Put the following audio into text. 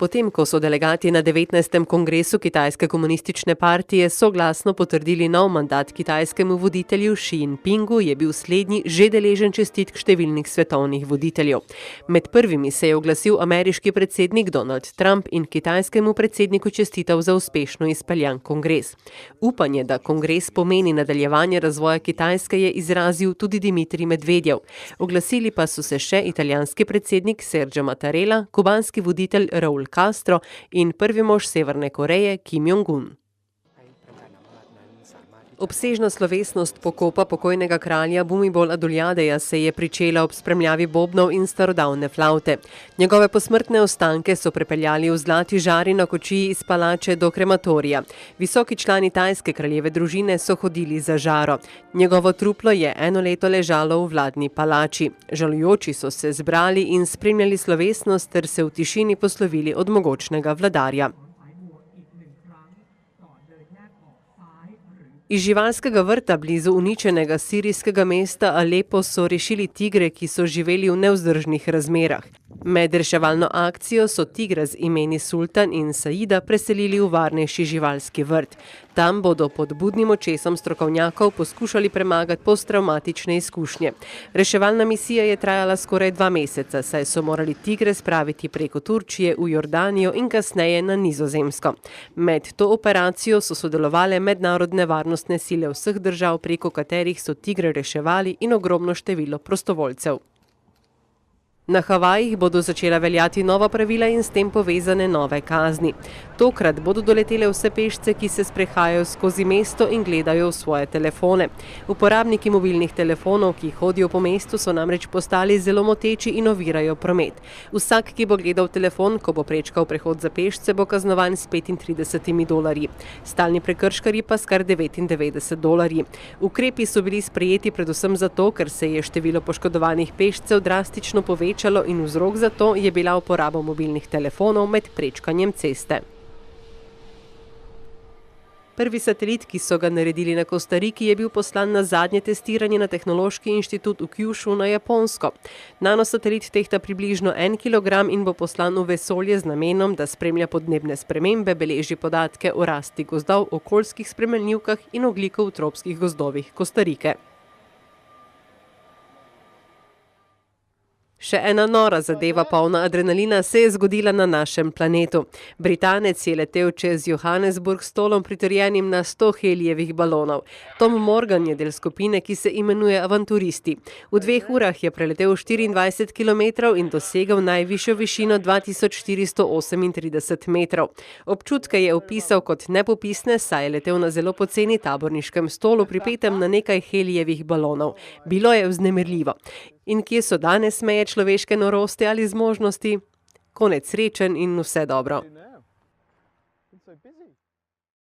Potem, ko so delegati na 19. kongresu Kitajske komunistične partije soglasno potrdili nov mandat kitajskemu voditelju Xi Jinpingu, je bil slednji že deležen čestitk številnih svetovnih voditeljev. Med prvimi se je oglasil ameriški predsednik Donald Trump in kitajskemu predsedniku čestital za uspešno izpeljan kongres. Upanje, da kongres pomeni nadaljevanje razvoja Kitajske, je izrazil tudi Dimitrij Medvedjev. Oglasili pa so se še italijanski predsednik Sergio Mattarella, kubanski voditelj Raul Castro in prvi mož Severne Koreje Kim Jong-un. Obsežna slovesnost pokopa pokojnega kralja Bhumibol Adulyadej se je pričela ob spremljavi bobnov in starodavne flavte. Njegove posmrtne ostanke so prepeljali v zlati žari na kočiji iz palače do krematorija. Visoki člani tajske kraljeve družine so hodili za žaro. Njegovo truplo je eno leto ležalo v vladni palači. Žalujoči so se zbrali in spremljali slovesnost ter se v tišini poslovili od mogočnega vladarja. Iz živalskega vrta blizu uničenega sirijskega mesta Alepo so rešili tigre, ki so živeli v nevzdržnih razmerah. Med reševalno akcijo so tigre z imeni Sultan in Saida preselili v varnejši živalski vrt. Tam bodo pod budnim očesom strokovnjakov poskušali premagati posttravmatične izkušnje. Reševalna misija je trajala skoraj 2 meseca, saj so morali tigre spraviti preko Turčije v Jordanijo in kasneje na Nizozemsko. Med to operacijo so sodelovale mednarodne varnostne sile vseh držav, preko katerih so tigre reševali, in ogromno število prostovoljcev. Na Havajih bodo začela veljati nova pravila in s tem povezane nove kazni. Tokrat bodo doletele vse pešce, ki se sprehajajo skozi mesto in gledajo v svoje telefone. Uporabniki mobilnih telefonov, ki hodijo po mestu, so namreč postali zelo moteči in ovirajo promet. Vsak, ki bo gledal telefon, ko bo prečkal prehod za pešce, bo kaznovan s $35. Stalni prekrškarji pa s kar $99. Ukrepi so bili sprejeti predvsem zato, ker se je število poškodovanih pešcev drastično povečalo in vzrok za to je bila uporaba mobilnih telefonov med prečkanjem ceste. Prvi satelit, ki so ga naredili na Kostariki, je bil poslan na zadnje testiranje na Tehnološki inštitut v Kyushu na Japonsko. Nanosatelit tehta približno 1 kilogram in bo poslan v vesolje z namenom, da spremlja podnebne spremembe, beleži podatke o rasti gozdov, okoljskih spremenljivkah in ogljikov v tropskih gozdovih Kostarike. Še ena nora zadeva polna adrenalina se je zgodila na našem planetu. Britanec je letel čez Johannesburg s stolom pritrjenim na 100 helijevih balonov. Tom Morgan je del skupine, ki se imenuje Avanturisti. V 2 urah je preletel 24 kilometrov in dosegel najvišjo višino 2438 metrov. Občutke je opisal kot nepopisne, saj je letel na zelo poceni taborniškem stolu, pripetem na nekaj helijevih balonov. Bilo je vznemirljivo. In kje so danes meje človeške norosti ali zmožnosti? Konec srečen in vse dobro.